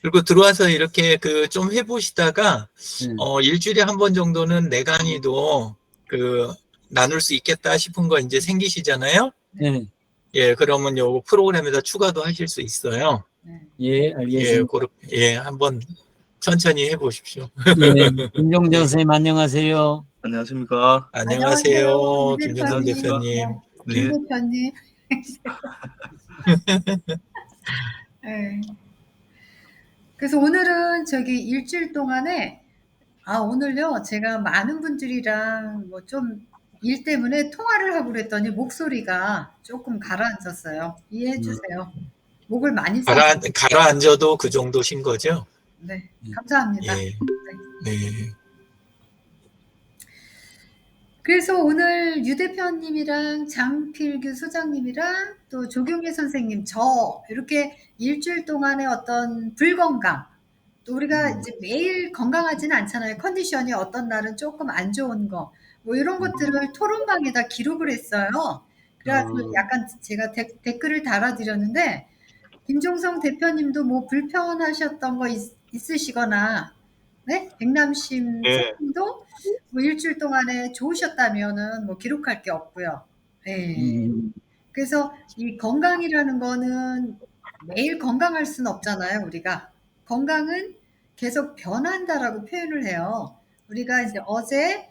그리고 들어와서 이렇게 그 좀 해보시다가, 네. 일주일에 한 번 정도는 내 강의도 그 나눌 수 있겠다 싶은 거 이제 생기시잖아요. 네. 예, 그러면 요 프로그램에다 추가도 하실 수 있어요. 예, 알겠습니다. 한번 천천히 해보십시오. 예, 김종정 선생님 안녕하세요. 안녕하십니까. 안녕하세요, 유 김정선 대표님. 김 네. 대표님. 네. 그래서 오늘은 저기 일주일 동안에 오늘요 제가 많은 분들이랑 뭐 좀 일 때문에 통화를 하고 그랬더니 목소리가 조금 가라앉았어요. 이해해 주세요. 목을 많이 써서. 가라앉아도 그 정도신 거죠? 네, 감사합니다. 예. 네. 그래서 오늘 유 대표님이랑 장필규 소장님이랑 또 조경래 선생님 저 이렇게 일주일 동안의 어떤 불건강, 또 우리가 이제 매일 건강하지는 않잖아요. 컨디션이 어떤 날은 조금 안 좋은 거, 뭐 이런 것들을 토론방에다 기록을 했어요. 그래가지고 약간 제가 댓글을 달아드렸는데, 김종성 대표님도 뭐 불편하셨던 거 있으시거나, 네? 백남심 선생님도 뭐 일주일 동안에 좋으셨다면은 뭐 기록할 게 없고요. 네. 그래서 이 건강이라는 거는 매일 건강할 수는 없잖아요, 우리가. 건강은 계속 변한다라고 표현을 해요. 우리가 이제 어제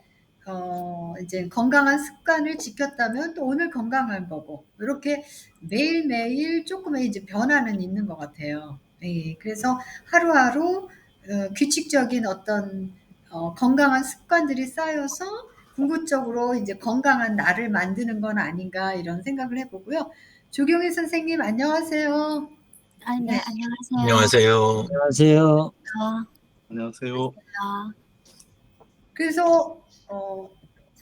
이제 건강한 습관을 지켰다면 또 오늘 건강한 거고, 이렇게 매일매일 조금의 이제 변화는 있는 것 같아요. 네, 그래서 하루하루 규칙적인 어떤 건강한 습관들이 쌓여서 궁극적으로 이제 건강한 나를 만드는 건 아닌가 이런 생각을 해보고요. 조경희 선생님 안녕하세요. 네, 안녕하세요. 안녕하세요. 안녕하세요. 안녕하세요. 그래서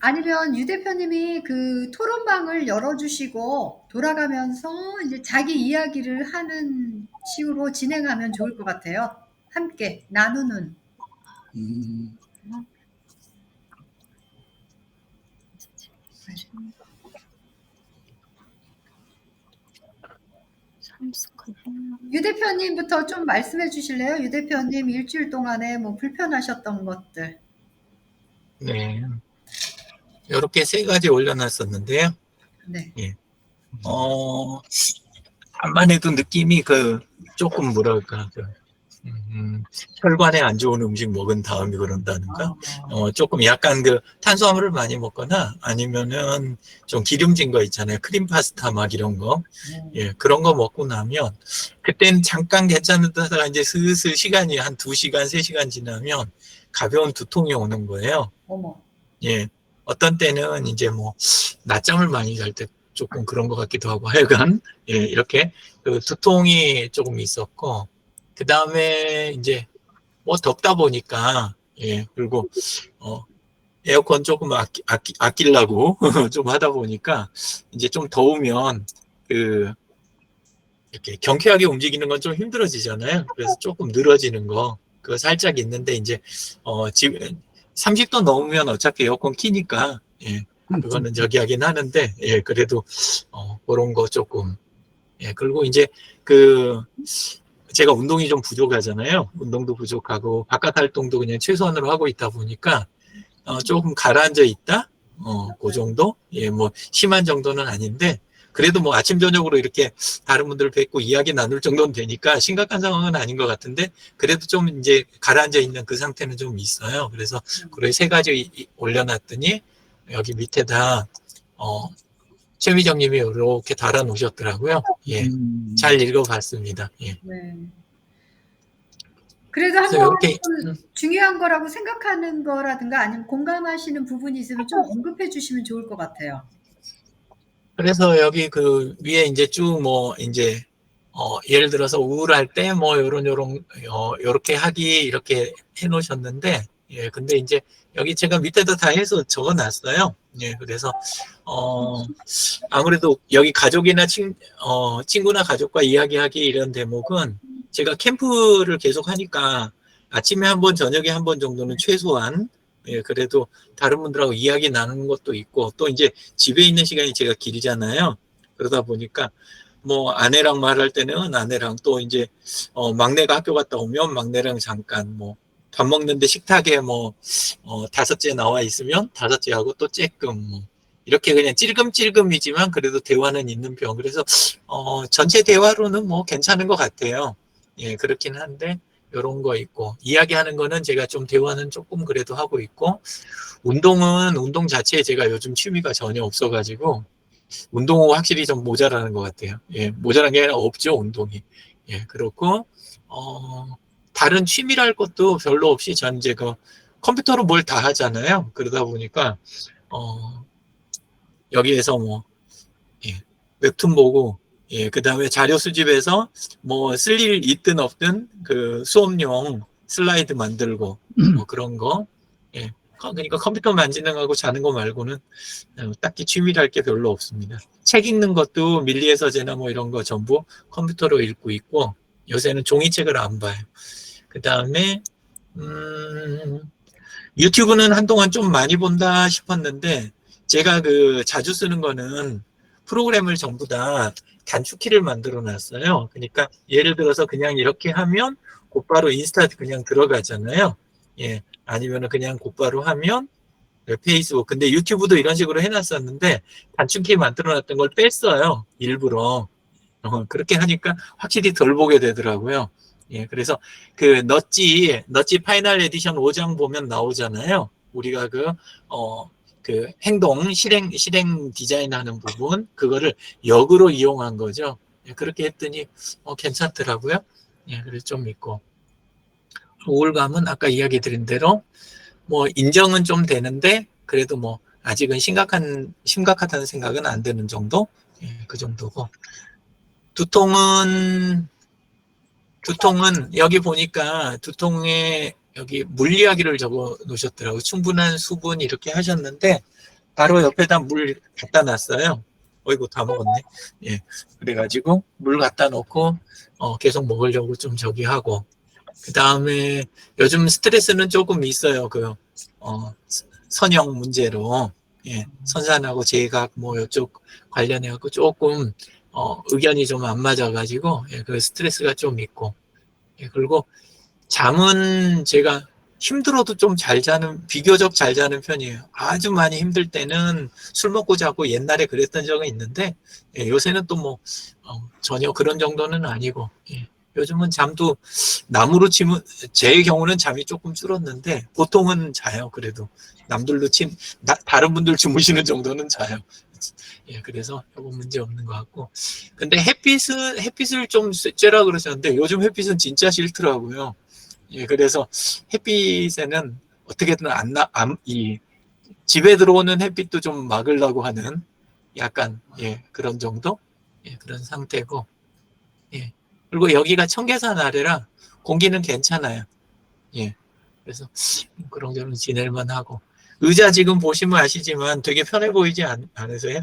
아니면 유 대표님이 그 토론방을 열어주시고 돌아가면서 이제 자기 이야기를 하는 식으로 진행하면 좋을 것 같아요. 함께 나누는. 유 대표님부터 좀 말씀해 주실래요? 유 대표님 일주일 동안에 뭐 불편하셨던 것들. 네. 이렇게 세 가지 올려놨었는데요. 네. 예. 간만 해도 느낌이 조금 뭐랄까, 혈관에 안 좋은 음식 먹은 다음에 그런다는가? 조금 약간 탄수화물을 많이 먹거나 아니면은 좀 기름진 거 있잖아요. 크림 파스타 막 이런 거. 예, 그런 거 먹고 나면 그때는 잠깐 괜찮다가 이제 슬슬 시간이 한 2시간, 3시간 지나면 가벼운 두통이 오는 거예요. 어머. 예. 어떤 때는 이제 뭐 낮잠을 많이 잘 때 조금 그런 것 같기도 하고 하여간 예, 이렇게 두통이 조금 있었고 그 다음에 이제 뭐 덥다 보니까 예, 그리고 에어컨 조금 아끼려고 좀 하다 보니까 이제 좀 더우면 이렇게 경쾌하게 움직이는 건 좀 힘들어지잖아요. 그래서 조금 늘어지는 거 그거 살짝 있는데 이제 지금 30도 넘으면 어차피 에어컨 키니까 예, 그거는 저기 하긴 하는데 예, 그래도 그런 거 조금 예, 그리고 이제 제가 운동이 좀 부족하잖아요. 운동도 부족하고 바깥 활동도 그냥 최소한으로 하고 있다 보니까 조금 가라앉아 있다. 그 정도? 예, 뭐 심한 정도는 아닌데 그래도 뭐 아침 저녁으로 이렇게 다른 분들 뵙고 이야기 나눌 정도는 되니까 심각한 상황은 아닌 것 같은데 그래도 좀 이제 가라앉아 있는 그 상태는 좀 있어요. 그래서 그래 세 가지 올려놨더니 여기 밑에다 최미정님이 이렇게 달아놓으셨더라고요. 예, 잘 읽어봤습니다. 예. 네. 그래도 그래서 한번 이렇게 중요한 거라고 생각하는 거라든가 아니면 공감하시는 부분이 있으면 좀 언급해 주시면 좋을 것 같아요. 그래서 여기 위에 이제 쭉 뭐 이제 예를 들어서 우울할 때 뭐 요렇게 하기 이렇게 해 놓으셨는데 예 근데 이제 여기 제가 밑에다 다 해서 적어 놨어요. 예 그래서 아무래도 여기 가족이나 친구나 가족과 이야기하기 이런 대목은 제가 캠프를 계속 하니까 아침에 한 번 저녁에 한 번 정도는 최소한 예 그래도 다른 분들하고 이야기 나누는 것도 있고 또 이제 집에 있는 시간이 제가 길잖아요. 그러다 보니까 뭐 아내랑 말할 때는 아내랑 또 이제 막내가 학교 갔다 오면 막내랑 잠깐 뭐 밥 먹는데 식탁에 뭐 다섯째 나와 있으면 다섯째하고 또 쬐끔 뭐 이렇게 그냥 찔끔찔끔이지만 그래도 대화는 있는 편. 그래서 전체 대화로는 뭐 괜찮은 것 같아요. 예, 그렇긴 한데 이런 거 있고 이야기하는 거는 제가 좀 대화는 조금 그래도 하고 있고 운동 자체에 제가 요즘 취미가 전혀 없어가지고 운동은 확실히 좀 모자라는 것 같아요. 예, 모자란 게 아니라 없죠, 운동이. 예, 그렇고, 다른 취미랄 것도 별로 없이 전 이제 그 컴퓨터로 뭘 다 하잖아요. 그러다 보니까, 여기에서 뭐, 예, 웹툰 보고, 예, 그 다음에 자료 수집해서 뭐 쓸 일 있든 없든 그 수업용 슬라이드 만들고, 뭐 그런 거. 예, 그러니까 컴퓨터 만지는 거하고 자는 거 말고는 딱히 취미랄 게 별로 없습니다. 책 읽는 것도 밀리의 서재나 뭐 이런 거 전부 컴퓨터로 읽고 있고 요새는 종이책을 안 봐요. 그 다음에 유튜브는 한동안 좀 많이 본다 싶었는데 제가 그 자주 쓰는 거는 프로그램을 전부 다 단축키를 만들어 놨어요. 그러니까 예를 들어서 그냥 이렇게 하면 곧바로 인스타 그냥 들어가잖아요. 예, 아니면은 그냥 곧바로 하면 페이스북. 근데 유튜브도 이런 식으로 해놨었는데 단축키 만들어놨던 걸 뺐어요. 일부러. 그렇게 하니까 확실히 덜 보게 되더라고요. 예, 그래서 그 넛지 파이널 에디션 5장 보면 나오잖아요. 우리가 그 행동, 실행 디자인하는 부분, 그거를 역으로 이용한 거죠. 예, 그렇게 했더니, 괜찮더라고요. 예, 그래서 좀 있고. 우울감은 아까 이야기 드린 대로, 뭐, 인정은 좀 되는데, 그래도 뭐, 아직은 심각하다는 생각은 안 드는 정도? 예, 그 정도고. 두통은 여기 보니까 두통에 여기 물 이야기를 적어 놓으셨더라고요. 충분한 수분 이렇게 하셨는데 바로 옆에다 물 갖다 놨어요. 어이구 다 먹었네. 예, 그래가지고 물 갖다 놓고 계속 먹으려고 좀 저기 하고 그 다음에 요즘 스트레스는 조금 있어요. 선형 문제로 예, 선산하고 제각 뭐 이쪽 관련해 갖고 조금 의견이 좀 안 맞아가지고 예, 그 스트레스가 좀 있고 예, 그리고 잠은 제가 힘들어도 좀 비교적 잘 자는 편이에요. 아주 많이 힘들 때는 술 먹고 자고 옛날에 그랬던 적은 있는데, 예, 요새는 또 뭐, 전혀 그런 정도는 아니고, 예, 요즘은 잠도 남으로 치면, 제 경우는 잠이 조금 줄었는데, 보통은 자요, 그래도. 다른 분들 주무시는 정도는 자요. 예, 그래서 요거 문제 없는 것 같고. 근데 햇빛을 좀 쬐라 그러셨는데, 요즘 햇빛은 진짜 싫더라고요. 예, 그래서 햇빛에는 어떻게든 집에 들어오는 햇빛도 좀 막으려고 하는 약간, 예, 그런 정도? 예, 그런 상태고, 예. 그리고 여기가 청계산 아래라 공기는 괜찮아요. 예. 그래서 그런 저런 지낼만 하고. 의자 지금 보시면 아시지만 되게 편해 보이지 않으세요?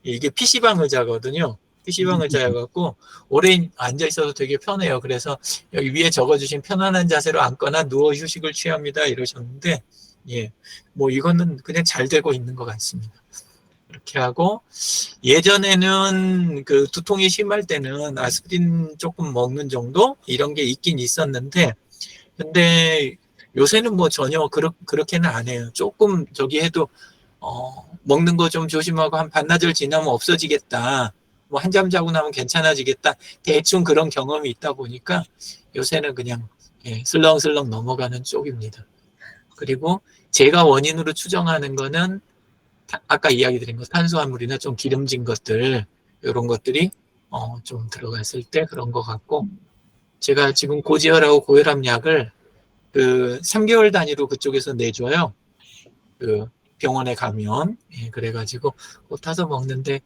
이게 PC방 의자거든요. PC방 의자여갖고 오래 앉아 있어도 되게 편해요. 그래서 여기 위에 적어주신 편안한 자세로 앉거나 누워 휴식을 취합니다. 이러셨는데, 예, 뭐 이거는 그냥 잘 되고 있는 것 같습니다. 이렇게 하고 예전에는 그 두통이 심할 때는 아스피린 조금 먹는 정도 이런 게 있긴 있었는데, 근데 요새는 뭐 전혀 그렇게는 안 해요. 조금 저기 해도 먹는 거 좀 조심하고 한 반나절 지나면 없어지겠다. 뭐 한잠 자고 나면 괜찮아지겠다. 대충 그런 경험이 있다 보니까 요새는 그냥 예, 슬렁슬렁 넘어가는 쪽입니다. 그리고 제가 원인으로 추정하는 거는 아까 이야기 드린 거 탄수화물이나 좀 기름진 것들 이런 것들이 좀 들어갔을 때 그런 것 같고 제가 지금 고지혈하고 고혈압 약을 그 3개월 단위로 그쪽에서 내줘요. 그 병원에 가면 예, 그래가지고 그거 타서 먹는데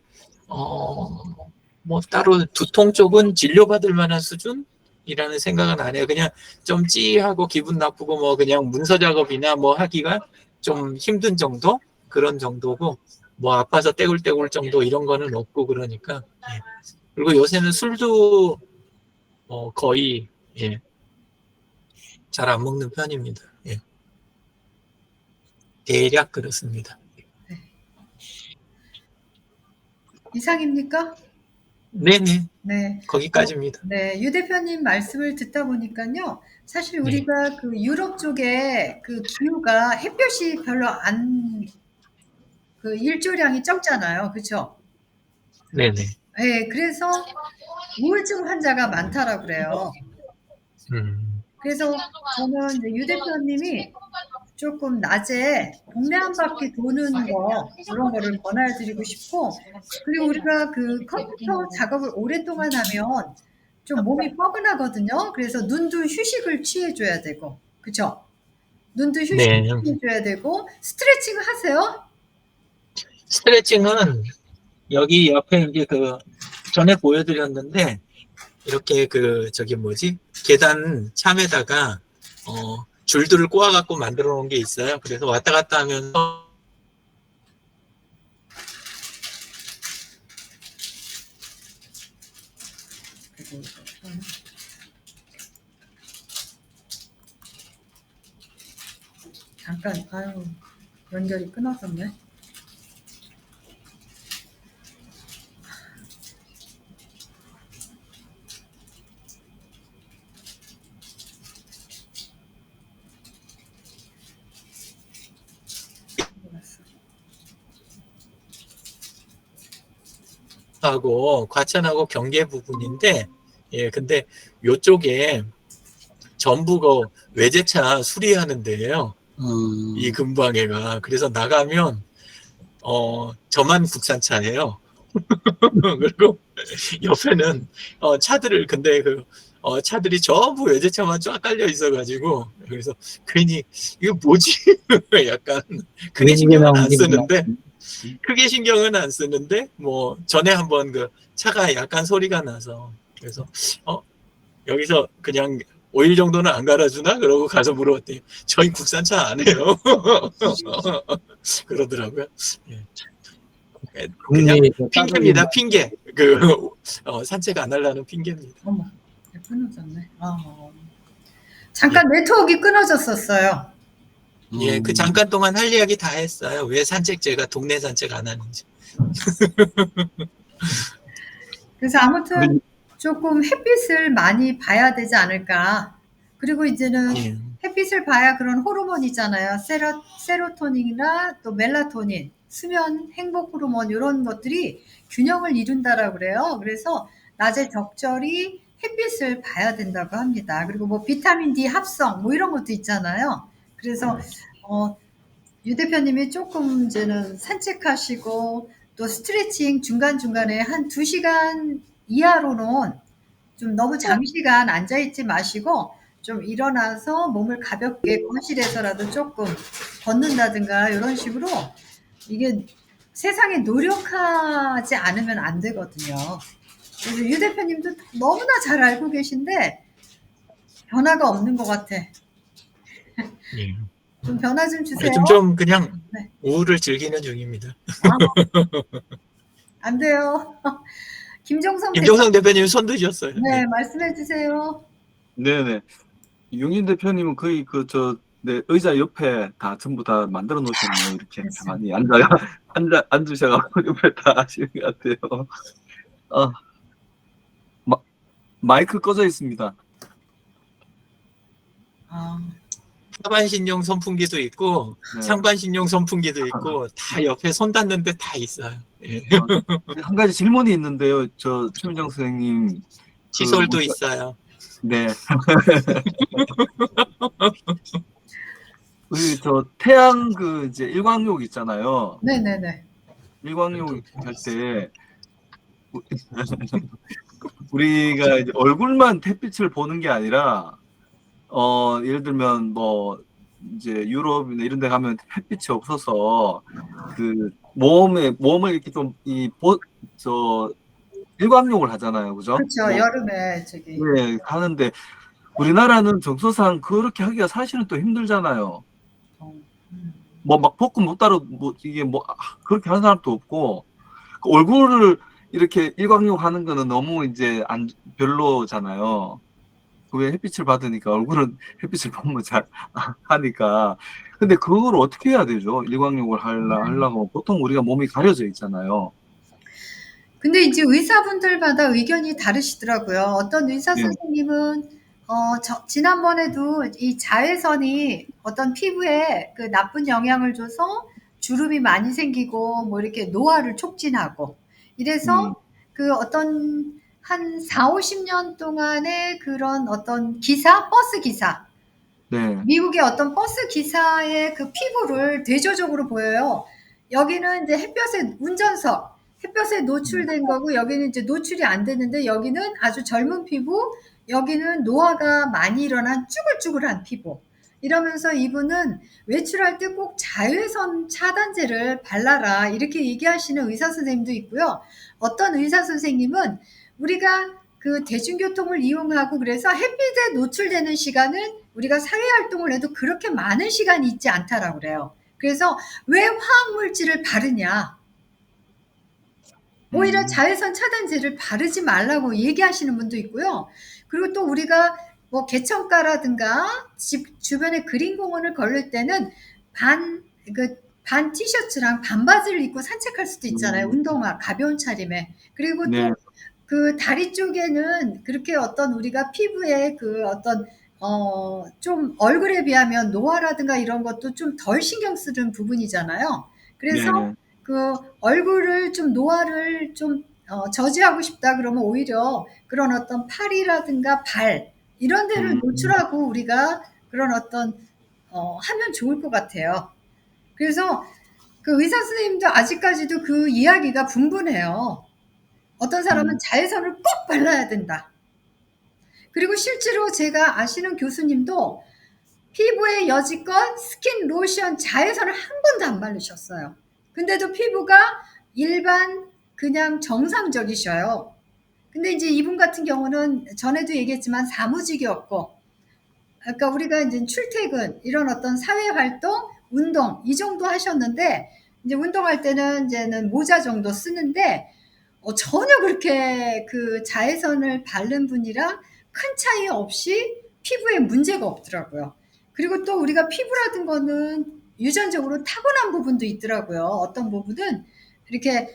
뭐 따로 두통 쪽은 진료받을 만한 수준이라는 생각은 안 해요. 그냥 좀 찌하고 기분 나쁘고 뭐 그냥 문서 작업이나 뭐 하기가 좀 힘든 정도 그런 정도고 뭐 아파서 떼굴떼굴 정도 이런 거는 없고 그러니까 예. 그리고 요새는 술도 거의 예, 잘 안 먹는 편입니다. 예. 대략 그렇습니다. 이상입니까? 네네. 네. 거기까지입니다. 네, 유 대표님 말씀을 듣다 보니까요. 사실 네. 우리가 그 유럽 쪽에 그 기후가 햇볕이 별로 그 일조량이 적잖아요. 그쵸? 네네. 네, 그래서 우울증 환자가 많다라고 그래요. 그래서 저는 이제 유 대표님이 조금 낮에 동네 한 바퀴 도는 거, 이런 거를 권해드리고 싶고, 그리고 우리가 그 컴퓨터 작업을 오랫동안 하면 좀 몸이 뻐근하거든요. 그래서 눈도 휴식을 취해줘야 되고, 그쵸? 눈도 휴식을 네. 취해줘야 되고, 스트레칭 하세요? 스트레칭은 여기 옆에 이제 그 전에 보여드렸는데 이렇게 그 저기 뭐지 계단 참에다가 줄들을 꼬아갖고 만들어 놓은 게 있어요. 그래서 왔다 갔다 하면서 잠깐, 아유, 연결이 끊어졌네. 하고 과천하고 경계 부분인데 근데 요쪽에 전부 그 외제차 수리하는 데예요. 이 근방에가. 그래서 나가면 저만 국산차예요. 그리고 옆에는 차들을 근데 차들이 전부 외제차만 쫙 깔려 있어가지고 그래서 괜히 이거 뭐지? 약간 크게 신경은 안 쓰는데 뭐 전에 한번 그 차가 약간 소리가 나서 그래서 여기서 그냥 오일 정도는 안 갈아주나? 그러고 가서 물어봤더니 저희 국산차 안 해요. 그러더라고요. 그냥 핑계입니다. 핑계. 산책 안 하려는 핑계입니다. 어머, 끊어졌네. 잠깐 네트워크가 끊어졌었어요. 그 잠깐 동안 할 이야기 다 했어요. 왜 산책제가 동네 산책 안 하는지. 그래서 아무튼 조금 햇빛을 많이 봐야 되지 않을까. 그리고 이제는 햇빛을 봐야 그런 호르몬 있잖아요. 세로토닌이나 또 멜라토닌, 수면 행복 호르몬 이런 것들이 균형을 이룬다라고 그래요. 그래서 낮에 적절히 햇빛을 봐야 된다고 합니다. 그리고 뭐 비타민 D 합성 뭐 이런 것도 있잖아요. 그래서 유 대표님이 조금 이제는 산책하시고 또 스트레칭 중간중간에 한 2시간 이하로는 좀 너무 장시간 앉아있지 마시고 좀 일어나서 몸을 가볍게 거실에서라도 조금 걷는다든가 이런 식으로 이게 세상에 노력하지 않으면 안 되거든요. 그래서 유 대표님도 너무나 잘 알고 계신데 변화가 없는 것 같아. 좀 변화 좀 주세요. 요즘 좀 그냥 네. 우울을 즐기는 중입니다. 안 돼요. 김종성 대표님 손 드셨어요. 네, 말씀해 주세요. 네네. 용인 대표님은 거의 내 의자 옆에 다 전부 다 만들어 놓으셨네요. 이렇게 가만히 앉으셔가지고 옆에 다 하시는 것 같아요. 마이크 꺼져 있습니다. 하반신용 선풍기도 있고 상반신용 선풍기도 있고 다 옆에 손 닿는 데 다 있어요. 한 가지 질문이 있는데요. 최민정 선생님. 시설도 있어요. 네. 태양 이제 일광욕 있잖아요. 네네네. 일광욕 할 때 우리가 이제 얼굴만 햇빛을 보는 게 아니라 예를 들면 뭐 이제 유럽이나 이런 데 가면 햇빛이 없어서 그 몸을 이렇게 좀 일광욕을 하잖아요. 그죠? 그렇죠. 여름에 저기. 네, 하는데 우리나라는 정서상 그렇게 하기가 사실은 또 힘들잖아요. 뭐 막 볶음 못 따로 이게 그렇게 하는 사람도 없고 얼굴을 이렇게 일광욕 하는 거는 너무 이제 별로잖아요. 왜 햇빛을 받으니까 얼굴은 햇빛을 보면 잘 하니까. 근데 그걸 어떻게 해야 되죠? 일광욕을 하려고 보통 우리가 몸이 가려져 있잖아요. 근데 이제 의사분들마다 의견이 다르시더라고요. 어떤 의사 네. 선생님은 지난번에도 이 자외선이 어떤 피부에 그 나쁜 영향을 줘서 주름이 많이 생기고 뭐 이렇게 노화를 촉진하고 이래서 그 어떤 한 4, 50년 동안의 그런 어떤 버스 기사, 네. 미국의 어떤 버스 기사의 그 피부를 대조적으로 보여요. 여기는 이제 햇볕에 노출된 거고, 여기는 이제 노출이 안 됐는데, 여기는 아주 젊은 피부, 여기는 노화가 많이 일어난 쭈글쭈글한 피부. 이러면서 이분은 외출할 때 꼭 자외선 차단제를 발라라. 이렇게 얘기하시는 의사 선생님도 있고요. 어떤 의사 선생님은 우리가 그 대중교통을 이용하고 그래서 햇빛에 노출되는 시간은 우리가 사회활동을 해도 그렇게 많은 시간이 있지 않다라고 그래요. 그래서 왜 화학물질을 바르냐? 오히려 자외선 차단제를 바르지 말라고 얘기하시는 분도 있고요. 그리고 또 우리가 뭐 개천가라든가 집 주변에 그린공원을 걸을 때는 반 티셔츠랑 반바지를 입고 산책할 수도 있잖아요. 운동화, 가벼운 차림에. 그리고 또 네. 그 다리 쪽에는 그렇게 어떤 우리가 피부에 그 어떤 좀 얼굴에 비하면 노화라든가 이런 것도 좀 덜 신경 쓰는 부분이잖아요. 그래서 네. 그 얼굴을 좀 노화를 좀 저지하고 싶다 그러면 오히려 그런 어떤 팔이라든가 발 이런 데를 노출하고 우리가 그런 어떤 하면 좋을 것 같아요. 그래서 그 의사 선생님도 아직까지도 그 이야기가 분분해요. 어떤 사람은 자외선을 꼭 발라야 된다. 그리고 실제로 제가 아시는 교수님도 피부에 여지껏 스킨 로션 자외선을 한 번도 안 바르셨어요. 근데도 피부가 일반 그냥 정상적이셔요. 근데 이제 이분 같은 경우는 전에도 얘기했지만 사무직이었고, 그러니까 우리가 이제 출퇴근 이런 어떤 사회 활동, 운동 이 정도 하셨는데 이제 운동할 때는 이제는 모자 정도 쓰는데 전혀 그렇게 그 자외선을 바른 분이랑 큰 차이 없이 피부에 문제가 없더라고요. 그리고 또 우리가 피부라든 거는 유전적으로 타고난 부분도 있더라고요. 어떤 부분은 이렇게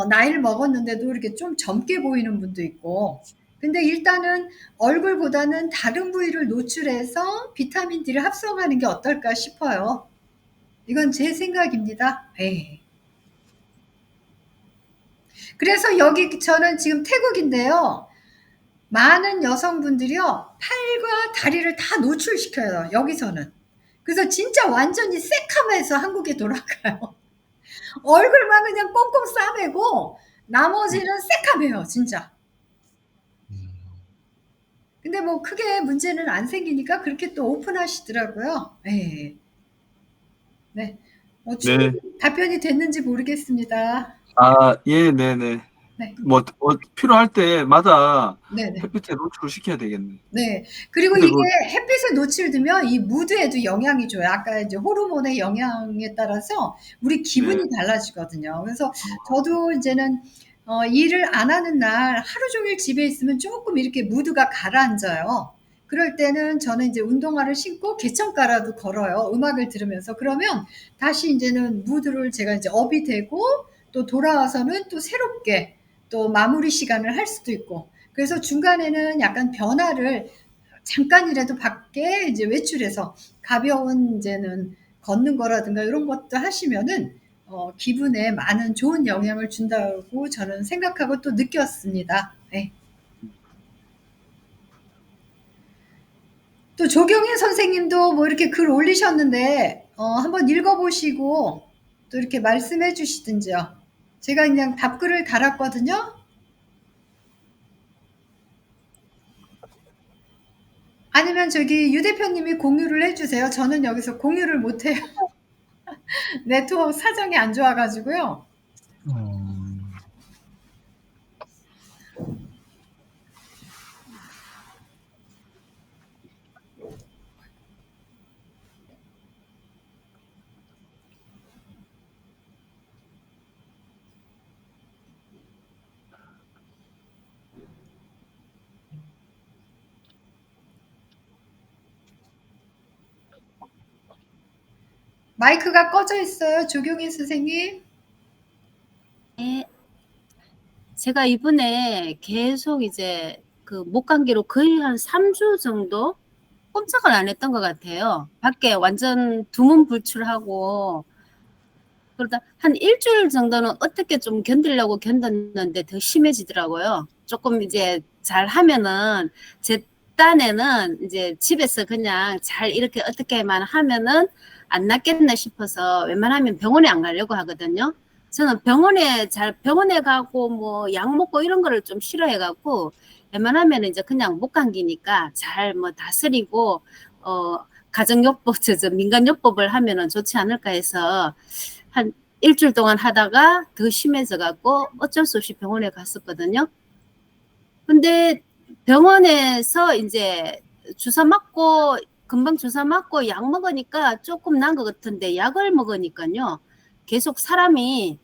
나이를 먹었는데도 이렇게 좀 젊게 보이는 분도 있고. 근데 일단은 얼굴보다는 다른 부위를 노출해서 비타민 D를 합성하는 게 어떨까 싶어요. 이건 제 생각입니다. 네. 그래서 여기 저는 지금 태국인데요. 많은 여성분들이요. 팔과 다리를 다 노출시켜요. 여기서는. 그래서 진짜 완전히 새카매서 한국에 돌아가요. 얼굴만 그냥 꽁꽁 싸매고 나머지는 새카매요. 진짜. 근데 뭐 크게 문제는 안 생기니까 그렇게 또 오픈하시더라고요. 네. 네. 충분히 답변이 됐는지 모르겠습니다. 예, 네네. 네. 뭐, 필요할 때마다 네네. 햇빛에 노출을 시켜야 되겠네. 네. 그리고 근데 이게 햇빛에 노출되면 이 무드에도 영향이 줘요. 아까 이제 호르몬의 영향에 따라서 우리 기분이 달라지거든요. 그래서 저도 이제는 일을 안 하는 날 하루 종일 집에 있으면 조금 이렇게 무드가 가라앉아요. 그럴 때는 저는 이제 운동화를 신고 개천가라도 걸어요. 음악을 들으면서. 그러면 다시 이제는 무드를 제가 이제 업이 되고 또 돌아와서는 또 새롭게 또 마무리 시간을 할 수도 있고. 그래서 중간에는 약간 변화를 잠깐이라도 밖에 이제 외출해서 가벼운 이제는 걷는 거라든가 이런 것도 하시면은 기분에 많은 좋은 영향을 준다고 저는 생각하고 또 느꼈습니다. 네. 또 조경혜 선생님도 뭐 이렇게 글 올리셨는데 한번 읽어보시고 또 이렇게 말씀해 주시든지요. 제가 그냥 답글을 달았거든요. 아니면 저기 유 대표님이 공유를 해주세요. 저는 여기서 공유를 못해요. 네트워크 사정이 안 좋아가지고요. 마이크가 꺼져 있어요. 조경희 선생님. 네, 제가 이번에 계속 이제 그 목감기로 거의 한 3주 정도 꼼짝을 안 했던 것 같아요. 밖에 완전 두문불출하고 그러다 한 일주일 정도는 어떻게 좀 견디려고 견뎠는데 더 심해지더라고요. 조금 이제 잘 하면은 제 딴에는 이제 집에서 그냥 잘 이렇게 어떻게만 하면은 안 낫겠나 싶어서 웬만하면 병원에 안 가려고 하거든요. 저는 병원에 가고 뭐 약 먹고 이런 거를 좀 싫어해갖고 웬만하면 이제 그냥 목감기니까 잘 뭐 다스리고 가정요법, 민간요법을 하면은 좋지 않을까 해서 한 일주일 동안 하다가 더 심해져갖고 어쩔 수 없이 병원에 갔었거든요. 근데 병원에서 이제 금방 주사 맞고 약 먹으니까 조금 난 것 같은데 약을 먹으니까요. 계속 사람이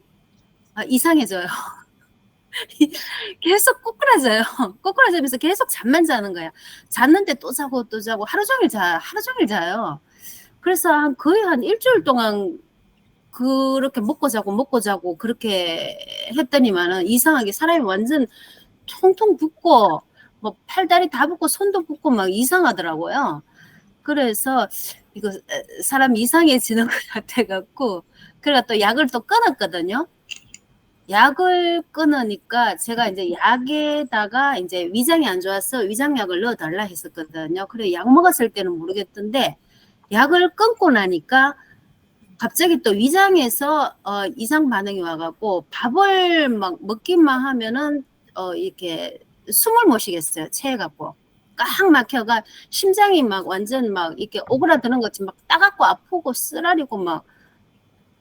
이상해져요. 계속 꼬꾸라져요. 꼬꾸라지면서 계속 잠만 자는 거야. 잤는데 또 자고 하루 종일 자요. 그래서 거의 한 일주일 동안 그렇게 먹고 자고 그렇게 했더니만은 이상하게 사람이 완전 통통 붓고 뭐 팔다리 다 붓고 손도 붓고 막 이상하더라고요. 그래서 이거 사람이 이상해지는 것 같아갖고 그래가 또 약을 또 끊었거든요. 약을 끊으니까 제가 이제 약에다가 이제 위장이 안 좋아서 위장약을 넣어달라 했었거든요. 그래 약 먹었을 때는 모르겠던데 약을 끊고 나니까 갑자기 또 위장에서 이상 반응이 와갖고 밥을 막 먹기만 하면은 이렇게 숨을 못 쉬겠어요. 체해갖고 꽉 막혀가 심장이 막 완전 막 이렇게 오그라드는 것이 막 따갑고 아프고 쓰라리고 막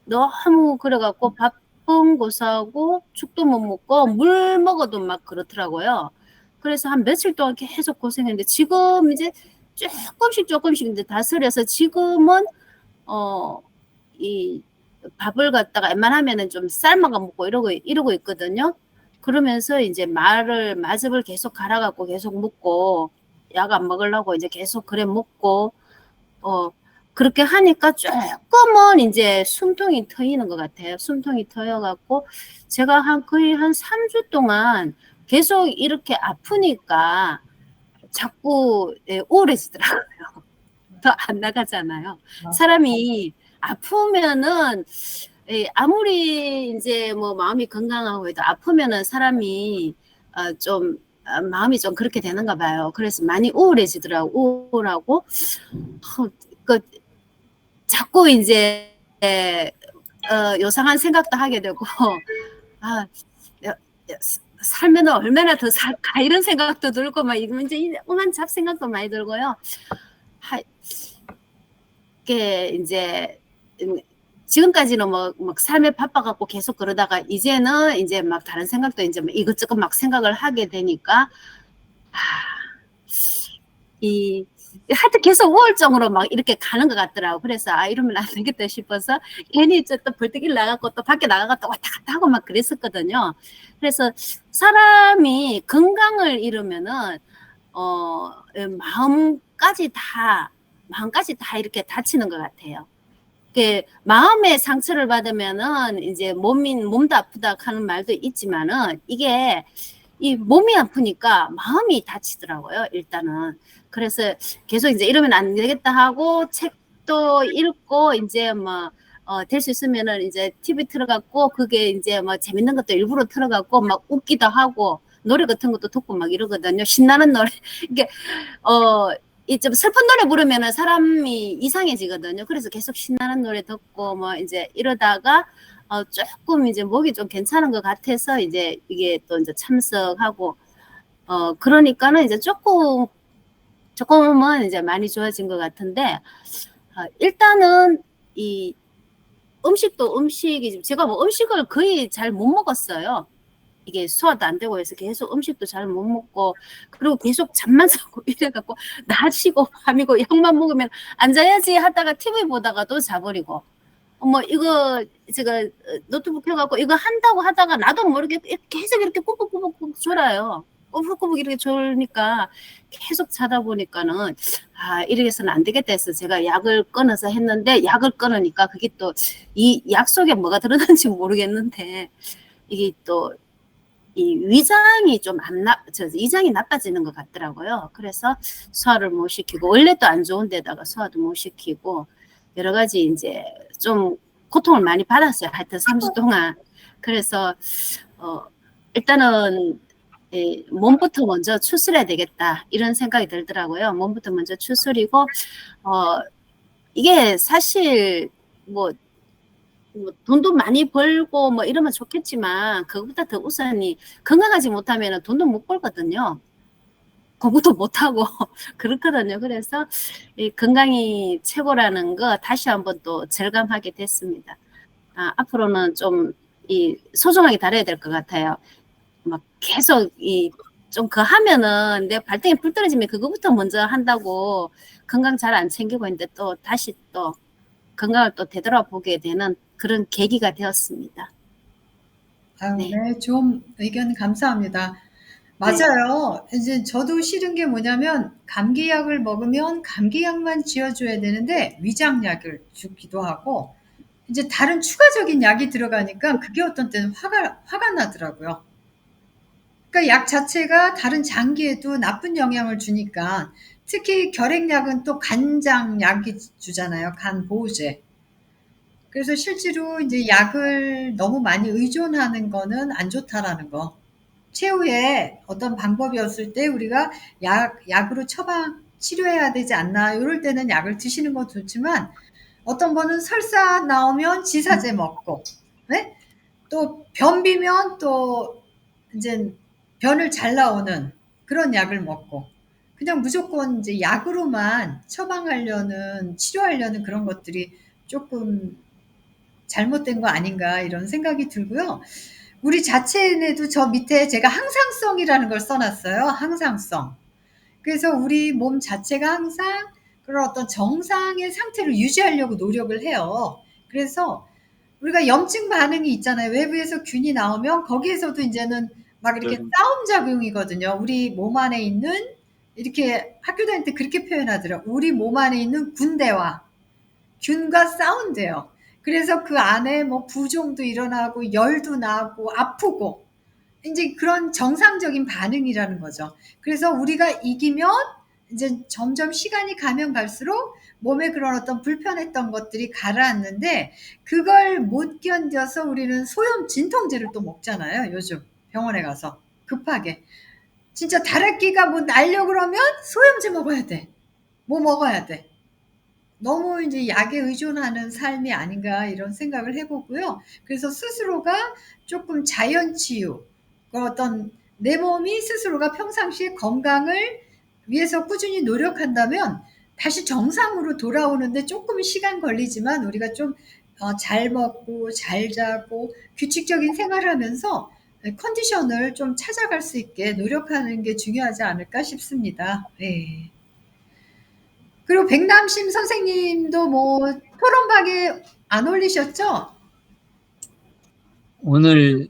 너무 그래갖고 바쁜 고사하고 죽도 못 먹고 물 먹어도 막 그렇더라고요. 그래서 한 며칠 동안 계속 고생했는데 지금 이제 조금씩 이제 다스려서 지금은 이 밥을 갖다가 웬만하면은 좀 삶아가 먹고 이러고 있거든요. 그러면서 이제 마즙을 계속 갈아갖고 계속 먹고 약 안 먹으려고 이제 계속 그래 먹고 그렇게 하니까 조금은 이제 숨통이 트이는 것 같아요. 숨통이 트여갖고 제가 거의 한 3주 동안 계속 이렇게 아프니까 자꾸 우울해지더라고요. 더 안 나가잖아요. 사람이 아프면은 아무리 이제 뭐 마음이 건강하고 해도 아프면은 사람이 좀 마음이 좀 그렇게 되는가 봐요. 그래서 많이 우울하고 자꾸 이제 요상한 생각도 하게 되고 살면 얼마나 더 살까 이런 생각도 들고 막 이제 엉한 잡생각도 많이 들고요. 이게 이제 지금까지는 막 삶에 바빠갖고 계속 그러다가 이제는 이제 막 다른 생각도 이제 이것저것 막 생각을 하게 되니까 하여튼 계속 우울증으로 막 이렇게 가는 것 같더라고. 그래서 이러면 안 되겠다 싶어서 괜히 또 벌떡 일어나갖고 또 밖에 나가갖고 왔다 갔다 하고 막 그랬었거든요. 그래서 사람이 건강을 잃으면은 마음까지 다 이렇게 다치는 것 같아요. 마음의 상처를 받으면은 이제 몸도 아프다 하는 말도 있지만은 이게 이 몸이 아프니까 마음이 다치더라고요, 일단은. 그래서 계속 이제 이러면 안 되겠다 하고 책도 읽고 이제 될 수 있으면은 이제 TV 틀어갖고 그게 이제 재밌는 것도 일부러 틀어갖고 막 웃기도 하고 노래 같은 것도 듣고 막 이러거든요. 신나는 노래. 이게 이 좀 슬픈 노래 부르면은 사람이 이상해지거든요. 그래서 계속 신나는 노래 듣고 이제 이러다가 조금 이제 목이 좀 괜찮은 것 같아서 이제 이게 또 이제 참석하고 그러니까는 이제 조금은 이제 많이 좋아진 것 같은데 일단은 이 음식이 제가 음식을 거의 잘 못 먹었어요. 이게 소화도 안 되고 해서 계속 음식도 잘 못 먹고 그리고 계속 잠만 자고 이래갖고 낮이고 밤이고 약만 먹으면 앉아야지 하다가 TV 보다가도 자버리고 이거 제가 노트북 켜갖고 이거 한다고 하다가 나도 모르게 계속 이렇게 꾸벅꾸벅 졸아요. 꾸벅꾸벅 이렇게 졸니까 계속 자다 보니까는 이렇게 해서는 안 되겠다 해서 제가 약을 끊어서 했는데 약을 끊으니까 그게 또 이 약 속에 뭐가 들었는지 모르겠는데 이게 또 이 위장이 좀 위장이 나빠지는 것 같더라고요. 그래서 소화를 못 시키고, 원래 또 안 좋은 데다가 소화도 못 시키고, 여러 가지 이제 좀 고통을 많이 받았어요. 하여튼 3주 동안. 그래서, 일단은, 몸부터 먼저 추스려야 되겠다. 이런 생각이 들더라고요. 몸부터 먼저 추스리고, 이게 사실, 뭐 돈도 많이 벌고 뭐 이러면 좋겠지만 그것보다 더 우선이 건강하지 못하면 돈도 못 벌거든요. 공부도 못하고 그렇거든요. 그래서 이 건강이 최고라는 거 다시 한번 또 절감하게 됐습니다. 앞으로는 좀 이 소중하게 다뤄야 될 것 같아요. 막 계속 좀 그 하면은 내 발등에 불 떨어지면 그거부터 먼저 한다고 건강 잘 안 챙기고 있는데 또 다시 또 건강을 또 되돌아보게 되는 그런 계기가 되었습니다. 아유, 네. 네, 좀 의견 감사합니다. 맞아요. 이제 저도 싫은 게 뭐냐면 감기약을 먹으면 감기약만 지어줘야 되는데 위장약을 주기도 하고 이제 다른 추가적인 약이 들어가니까 그게 어떤 때는 화가 나더라고요. 그러니까 약 자체가 다른 장기에도 나쁜 영향을 주니까 특히 결핵약은 또 간장약이 주잖아요. 간 보호제. 그래서 실제로 이제 약을 너무 많이 의존하는 거는 안 좋다라는 거. 최후의 어떤 방법이었을 때 우리가 약으로 치료해야 되지 않나. 이럴 때는 약을 드시는 건 좋지만 어떤 거는 설사 나오면 지사제 먹고, 네? 또 변비면 또 이제 변을 잘 나오는 그런 약을 먹고 그냥 무조건 이제 약으로만 치료하려는 그런 것들이 조금 잘못된 거 아닌가 이런 생각이 들고요. 우리 자체에도 저 밑에 제가 항상성이라는 걸 써놨어요. 항상성. 그래서 우리 몸 자체가 항상 그런 어떤 정상의 상태를 유지하려고 노력을 해요. 그래서 우리가 염증 반응이 있잖아요. 외부에서 균이 나오면 거기에서도 이제는 막 이렇게 싸움 작용이거든요. 우리 몸 안에 있는 이렇게 학교 다닐 때 그렇게 표현하더라고요. 우리 몸 안에 있는 군대와 균과 싸운대요. 그래서 그 안에 뭐 부종도 일어나고 열도 나고 아프고 이제 그런 정상적인 반응이라는 거죠. 그래서 우리가 이기면 이제 점점 시간이 가면 갈수록 몸에 그런 어떤 불편했던 것들이 가라앉는데 그걸 못 견뎌서 우리는 소염 진통제를 또 먹잖아요. 요즘 병원에 가서 급하게. 진짜 다래끼가 뭐 날려 그러면 소염제 먹어야 돼. 뭐 먹어야 돼. 너무 이제 약에 의존하는 삶이 아닌가 이런 생각을 해보고요. 그래서 스스로가 조금 자연치유, 어떤 내 몸이 스스로가 평상시에 건강을 위해서 꾸준히 노력한다면 다시 정상으로 돌아오는데 조금 시간 걸리지만 우리가 좀 잘 먹고 잘 자고 규칙적인 생활을 하면서 컨디션을 좀 찾아갈 수 있게 노력하는 게 중요하지 않을까 싶습니다. 네. 그리고 백남심 선생님도 뭐 토론방에 안 올리셨죠? 오늘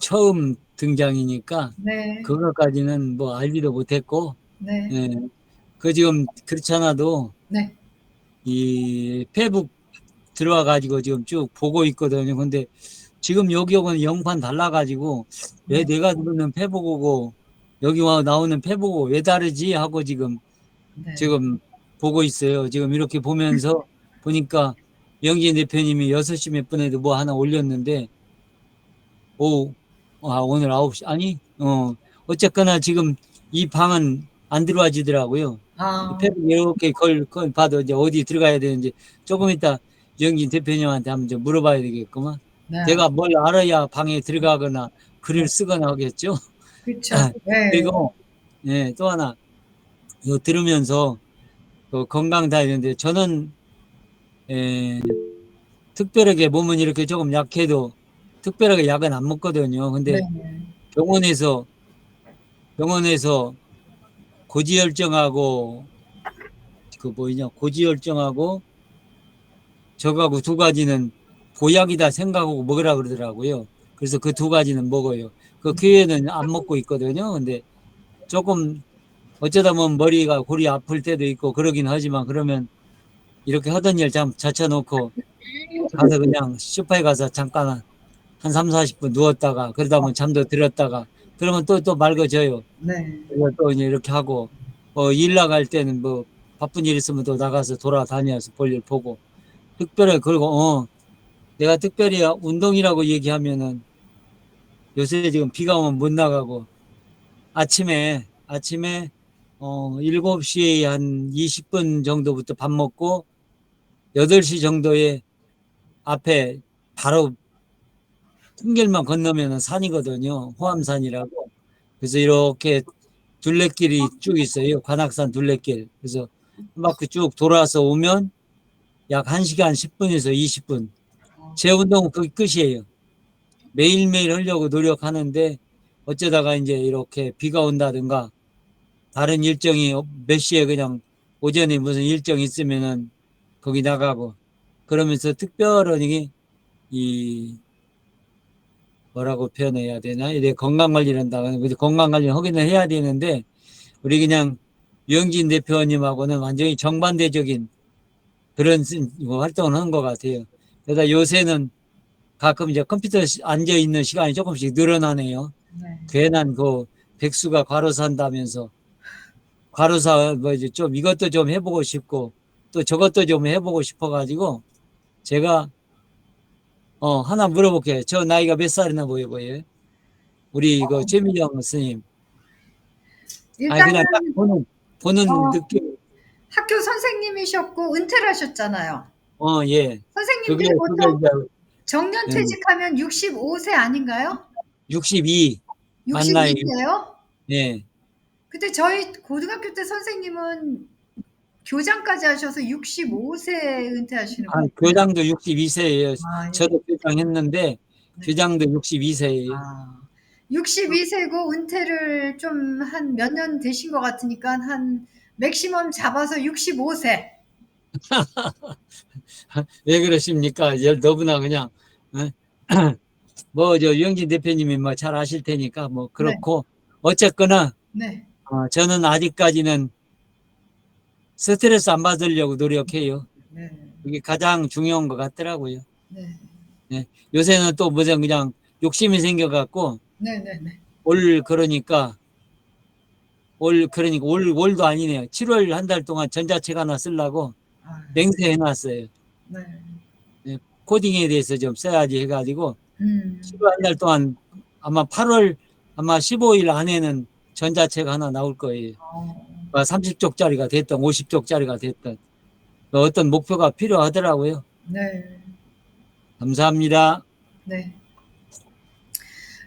처음 등장이니까 네, 그것까지는 뭐 알지도 못했고, 네, 예. 그 지금 그렇지 않아도 네, 이 페북 들어와 가지고 지금 쭉 보고 있거든요. 근데 지금 여기하고는 영판 달라가지고 왜 네, 내가 듣는 페북하고 여기 와 나오는 페북하고 왜 다르지 하고 지금 네. 보고 있어요. 지금 이렇게 보면서 보니까 영진 대표님이 6시 몇 분에도 뭐 하나 올렸는데 오늘 9시 아니 어쨌거나 지금 이 방은 안 들어와지더라고요. 아, 페북 이렇게 걸 봐도 이제 어디 들어가야 되는지 조금 이따 영진 대표님한테 한번 좀 물어봐야 되겠구만. 네, 내가 뭘 알아야 방에 들어가거나 글을 쓰거나 하겠죠. 그렇죠. 네, 그리고 네, 또 하나 이거 들으면서 건강 다니는데 저는 특별하게 몸은 이렇게 조금 약해도 특별하게 약은 안 먹거든요. 근데 네, 병원에서 고지혈증하고 고지혈증하고 저거하고 두 가지는 보약이다 생각하고 먹으라 그러더라고요. 그래서 그 두 가지는 먹어요. 그 기회는 안 먹고 있거든요. 근데 조금 어쩌다 보면 골이 아플 때도 있고 그러긴 하지만 그러면 이렇게 하던 일 자쳐놓고 가서 그냥 소파에 가서 잠깐 한 3, 40분 누웠다가 그러다 보면 잠도 들었다가 그러면 또 맑아져요. 네. 그래서 또 이제 이렇게 하고, 일 나갈 때는 뭐 바쁜 일 있으면 또 나가서 돌아다녀서 볼일 보고, 특별히, 그리고, 내가 특별히 운동이라고 얘기하면은 요새 지금 비가 오면 못 나가고, 아침에 7시에 한 20분 정도부터 밥 먹고 8시 정도에 앞에 바로 풍길만 건너면 산이거든요. 호암산이라고. 그래서 이렇게 둘레길이 쭉 있어요. 관악산 둘레길. 그래서 한 바퀴 쭉 돌아서 오면 약 1시간 10분에서 20분. 제 운동은 그게 끝이에요. 매일매일 하려고 노력하는데 어쩌다가 이제 이렇게 비가 온다든가 다른 일정이 몇 시에 그냥 오전에 무슨 일정 있으면은 거기 나가고 그러면서 특별히 이 뭐라고 표현해야 되나? 이제 건강관리를 한다고 건강관리 하기는 해야 되는데 우리 그냥 유영진 대표님하고는 완전히 정반대적인 그런 활동을 하는 것 같아요. 그러다 요새는 가끔 이제 컴퓨터 앉아 있는 시간이 조금씩 늘어나네요. 네. 괜한 그 백수가 과로사 한다면서 과로사 뭐 이제 좀 이것도 좀 해보고 싶고 또 저것도 좀 해보고 싶어가지고 제가 하나 물어볼게요. 저 나이가 몇 살이나 보여요? 우리 이거 최민영 스님. 아니 일단은 그냥 딱 보는 어, 느낌. 학교 선생님이셨고 은퇴를 하셨잖아요. 예. 선생님들이 그게 보통 이제 정년 퇴직하면 65세 아닌가요? 62 만 나이. 62세요? 예. 근데 저희 고등학교 때 선생님은 교장까지 하셔서 65세 은퇴하시는 거예요. 교장도 62세예요. 아, 예. 저도 교장했는데 네. 교장도 62세예요. 아, 62세고 은퇴를 좀 한 몇 년 되신 것 같으니까 한 맥시멈 잡아서 65세. 왜 그러십니까? 너무나 그냥 뭐 저 유영진 대표님이 뭐 잘 아실 테니까 뭐 그렇고 어쨌거나 네. 저는 아직까지는 스트레스 안 받으려고 노력해요. 네. 그게 가장 중요한 것 같더라고요. 네. 예. 요새는 또 무슨 그냥 욕심이 생겨갖고 네. 네. 네. 그러니까 올도 아니네요. 7월 한 달 동안 전자책 하나 쓰려고 아, 맹세해놨어요. 네. 코딩에 대해서 좀 써야지 해가지고 7월 한 달 동안 아마 8월 아마 15일 안에는 전자책 하나 나올 거예요. 30쪽짜리가 됐든 50쪽짜리가 됐든 어떤 목표가 필요하더라고요. 네. 감사합니다. 네.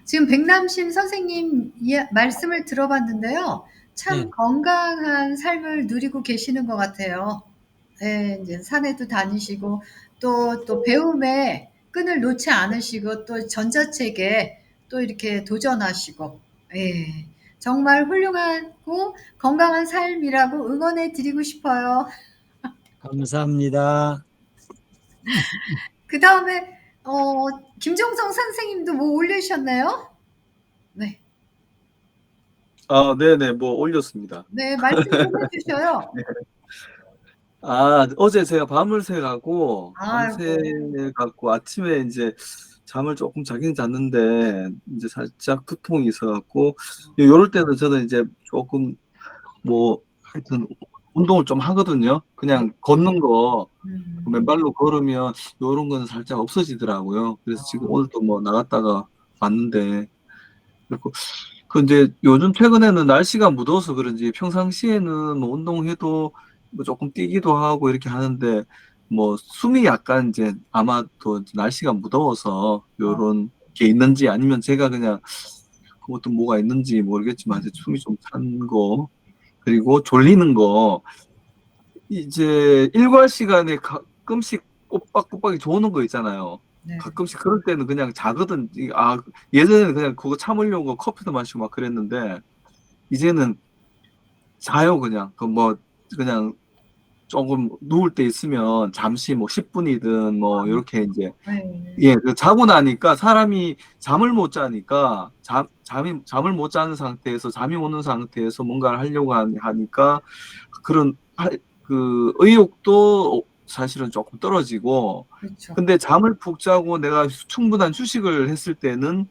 지금 백남심 선생님 말씀을 들어봤는데요. 참 네. 건강한 삶을 누리고 계시는 것 같아요. 네, 이제 산에도 다니시고 또 배움에 끈을 놓지 않으시고 또 전자책에 또 이렇게 도전하시고 예, 정말 훌륭하고 건강한 삶이라고 응원해 드리고 싶어요. 감사합니다. 그 다음에 김종성 선생님도 뭐 올리셨나요? 네. 아, 네네, 뭐 올렸습니다. 네, 말씀 좀 해주셔요. 어제 제가 밤을 새가고, 아이고. 아침에 이제 잠을 조금 자긴 잤는데, 이제 살짝 두통이 있어갖고, 요럴 때는 저는 이제 조금, 뭐, 하여튼, 운동을 좀 하거든요. 그냥 걷는 거, 맨발로 걸으면, 요런 거는 살짝 없어지더라고요. 그래서 지금 오늘 또 뭐 나갔다가 왔는데, 그리고 근데 요즘 최근에는 날씨가 무더워서 그런지 평상시에는 뭐 운동해도 뭐 조금 뛰기도 하고 이렇게 하는데 뭐 숨이 약간 이제 아마 또 날씨가 무더워서 요런 게 있는지 아니면 제가 그냥 그것도 뭐가 있는지 모르겠지만 이제 숨이 좀 찬 거 그리고 졸리는 거 이제 일과 시간에 가끔씩 꼬박꼬박이 좋은 거 있잖아요. 네. 가끔씩 그럴 때는 그냥 자거든. 예전에는 그냥 그거 참으려고 커피도 마시고 막 그랬는데, 이제는 자요, 그냥. 그냥 조금 누울 때 있으면 잠시 뭐 10분이든 뭐 이렇게 이제, 네. 자고 나니까 사람이 잠을 못 자니까, 잠을 못 자는 상태에서 잠이 오는 상태에서 뭔가를 하려고 하니까 그런, 그 의욕도 사실은 조금 떨어지고, 그렇죠. 근데 잠을 푹 자고 내가 충분한 휴식을 했을 때는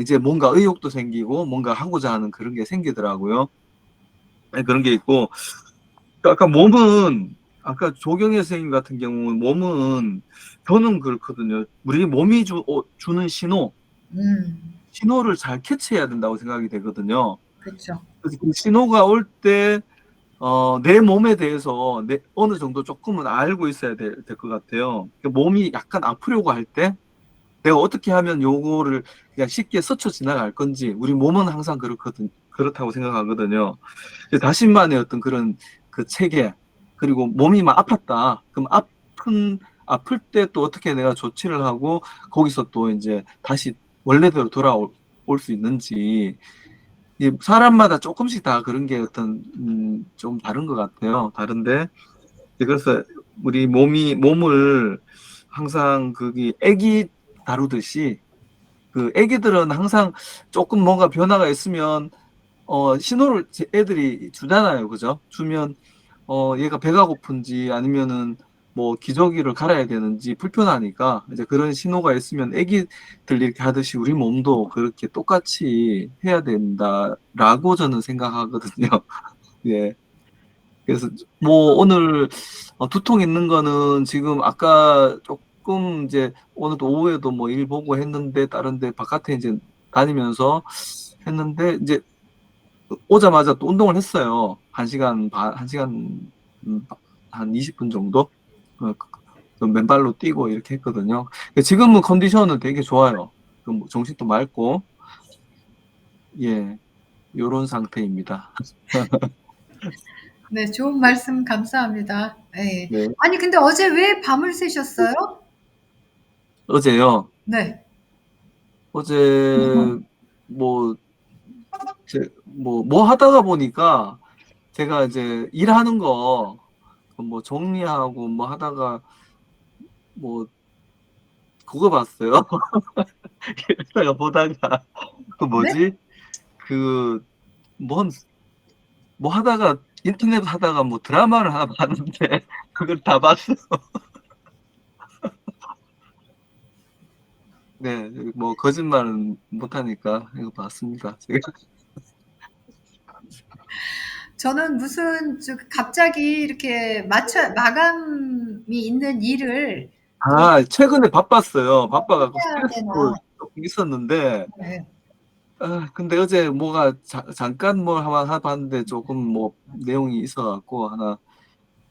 이제 뭔가 의욕도 생기고 뭔가 하고자 하는 그런 게 생기더라고요. 네, 그런 게 있고 아까 몸은 아까 조경혜 선생님 같은 경우는 몸은 저는 그렇거든요. 우리 몸이 주는 신호를 잘 캐치해야 된다고 생각이 되거든요. 그렇죠. 그래서 그 신호가 올 때 내 몸에 대해서 어느 정도 조금은 알고 있어야 될 것 같아요. 몸이 약간 아프려고 할 때 내가 어떻게 하면 요거를 그냥 쉽게 스쳐 지나갈 건지 우리 몸은 항상 그렇다고 생각하거든요. 자신만의 어떤 그런 그 체계 그리고 몸이 막 아팠다. 그럼 아플 때 또 어떻게 내가 조치를 하고 거기서 또 이제 다시 원래대로 돌아올 수 있는지 사람마다 조금씩 다 그런 게 좀 다른 것 같아요. 다른데 그래서 우리 몸을 항상 애기 다루듯이 그 애기들은 항상 조금 뭔가 변화가 있으면 신호를 애들이 주잖아요. 그죠? 주면 얘가 배가 고픈지 아니면은 뭐 기저귀를 갈아야 되는지 불편하니까 이제 그런 신호가 있으면 애기들 이렇게 하듯이 우리 몸도 그렇게 똑같이 해야 된다라고 저는 생각하거든요. 예. 그래서 뭐 오늘 두통 있는 거는 지금 아까 조금 이제 오늘도 오후에도 뭐 일 보고 했는데 다른 데 바깥에 이제 다니면서 했는데 이제 오자마자 또 운동을 했어요. 1시간 반, 1시간 한 20분 정도 맨발로 뛰고 이렇게 했거든요. 지금은 컨디션은 되게 좋아요. 뭐 정신도 맑고 예, 요런 상태입니다. 네, 좋은 말씀 감사합니다. 예. 네. 아니, 근데 어제 왜 밤을 새셨어요? 어제요. 네. 어제 뭐 하다가 보니까 제가 이제 일하는 거 뭐 정리하고 뭐 하다가 뭐 그거 봤어요. 이러다가 보다가 그 네? 뭐지? 뭐 하다가 인터넷 하다가 뭐 드라마를 하나 봤는데 그걸 다 봤어. 네, 뭐 거짓말은 못하니까 이거 봤습니다. 제가. 저는 무슨 갑자기 이렇게 마감이 있는 일을 좀 최근에 바빴어요. 바빠갖고 해야 스트레스도 되나. 조금 있었는데 네. 근데 어제 뭐가 잠깐 뭘 하나 봤는데 조금 뭐 내용이 있어갖고 하나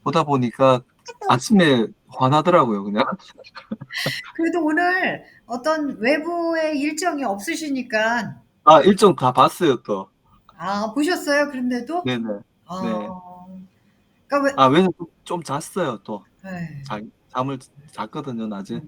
보다 보니까 아침에 화나더라고요, 그냥. 그래도 오늘 어떤 외부의 일정이 없으시니까, 일정 다 봤어요, 또. 보셨어요? 그런데도? 네네. 네. 아, 그러니까 왜냐면 좀 잤어요, 또. 네. 잠을 잤거든요, 낮에.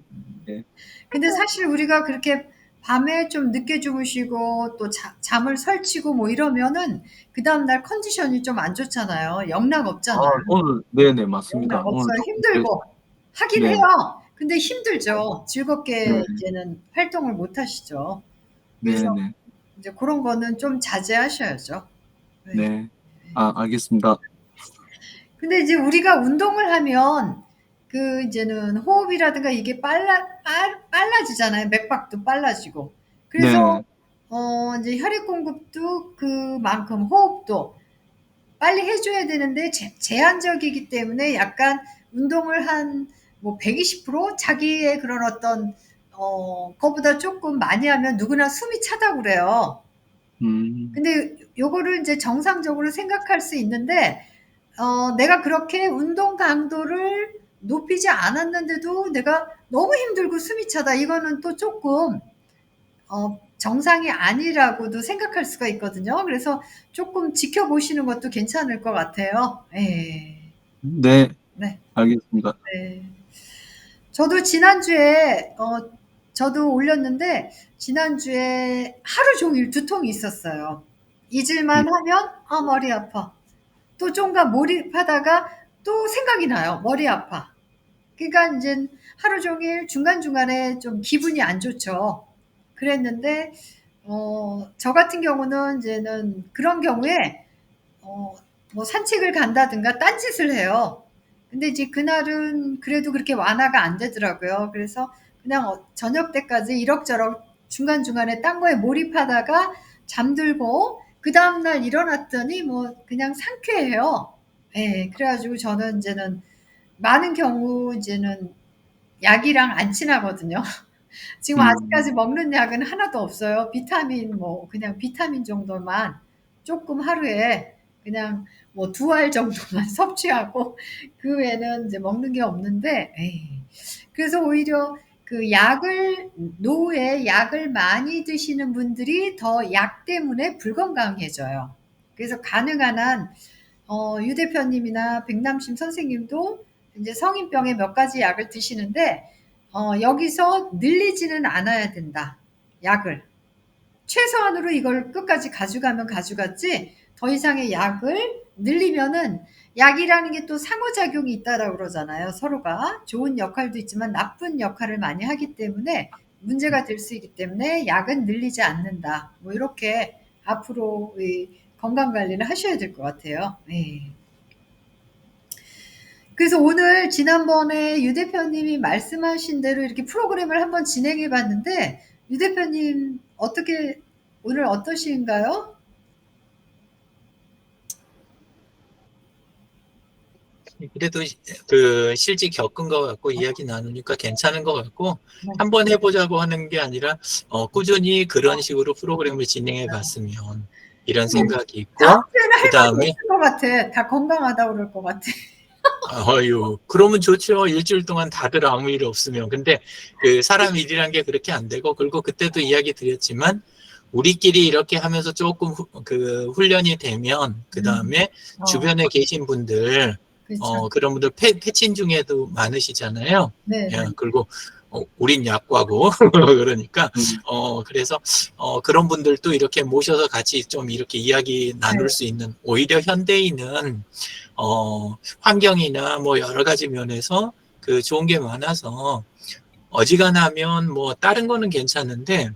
예. 근데 사실 우리가 그렇게 밤에 좀 늦게 주무시고 또 잠을 설치고 뭐 이러면은 그 다음날 컨디션이 좀 안 좋잖아요. 영락 없잖아요. 오늘, 네네, 맞습니다. 영락 오늘 없어요. 조금 힘들고. 하긴 네, 해요. 근데 힘들죠. 즐겁게 네, 이제는 활동을 못 하시죠. 그래서 네네, 이제 그런 거는 좀 자제하셔야죠. 네. 네. 알겠습니다. 근데 이제 우리가 운동을 하면 이제는 호흡이라든가 이게 빨라지잖아요. 맥박도 빨라지고. 그래서 네, 이제 혈액 공급도 그만큼 호흡도 빨리 해줘야 되는데 제한적이기 때문에 약간 운동을 한 뭐 120% 자기의 그런 어떤 거보다 조금 많이 하면 누구나 숨이 차다고 그래요. 음, 근데 요거를 이제 정상적으로 생각할 수 있는데 내가 그렇게 운동 강도를 높이지 않았는데도 내가 너무 힘들고 숨이 차다. 이거는 또 조금 정상이 아니라고도 생각할 수가 있거든요. 그래서 조금 지켜보시는 것도 괜찮을 것 같아요. 예. 네, 네. 알겠습니다. 네. 저도 지난주에 저도 올렸는데 지난주에 하루 종일 두통이 있었어요. 잊을만 하면 머리 아파. 또 좀가 몰입하다가 또 생각이 나요. 머리 아파. 그러니까 이제 하루 종일 중간중간에 좀 기분이 안 좋죠. 그랬는데 저 같은 경우는 이제는 그런 경우에 뭐 산책을 간다든가 딴짓을 해요. 근데 이제 그날은 그래도 그렇게 완화가 안 되더라고요. 그래서 그냥 저녁 때까지 이럭저럭 중간중간에 딴 거에 몰입하다가 잠들고 그 다음날 일어났더니 뭐 그냥 상쾌해요. 예, 그래가지고 저는 이제는 많은 경우 이제는 약이랑 안 친하거든요. 지금 아직까지 먹는 약은 하나도 없어요. 비타민 뭐 그냥 비타민 정도만 조금 하루에 그냥 뭐 2알 정도만 섭취하고 그 외에는 이제 먹는 게 없는데 에이. 그래서 오히려 그 약을 노후에 약을 많이 드시는 분들이 더 약 때문에 불건강해져요. 그래서 가능한 한 유 대표님이나 백남심 선생님도 이제 성인병에 몇 가지 약을 드시는데 여기서 늘리지는 않아야 된다. 약을. 최소한으로 이걸 끝까지 가져가면 가져갔지 더 이상의 약을 늘리면은 약이라는 게 또 상호작용이 있다라고 그러잖아요. 서로가 좋은 역할도 있지만 나쁜 역할을 많이 하기 때문에 문제가 될 수 있기 때문에 약은 늘리지 않는다. 뭐 이렇게 앞으로 건강 관리를 하셔야 될 것 같아요. 네. 그래서 오늘 지난번에 유 대표님이 말씀하신 대로 이렇게 프로그램을 한번 진행해 봤는데 유 대표님 어떻게 오늘 어떠신가요? 그래도 그 실제 겪은 것 같고 이야기 나누니까 괜찮은 것 같고 네. 한번 해보자고 하는 게 아니라 꾸준히 그런 식으로 프로그램을 진행해 봤으면 이런 생각이 다음 있고 주에는 그 할 말이 다음에 없을 것 같아. 다 건강하다고 그럴 것 같아. 어유 그러면 좋죠. 일주일 동안 다들 아무 일 없으면. 근데 그 사람 일이란 게 그렇게 안 되고 그리고 그때도 이야기 드렸지만 우리끼리 이렇게 하면서 조금 그 훈련이 되면 그 다음에 주변에 계신 분들 그렇죠. 그런 분들 패친 중에도 많으시잖아요. 네, 네. 예, 그리고 우린 약과고 그러니까 그래서 그런 분들도 이렇게 모셔서 같이 좀 이렇게 이야기 나눌 네. 수 있는 오히려 현대인은 환경이나 뭐 여러 가지 면에서 그 좋은 게 많아서 어지간하면 뭐 다른 거는 괜찮은데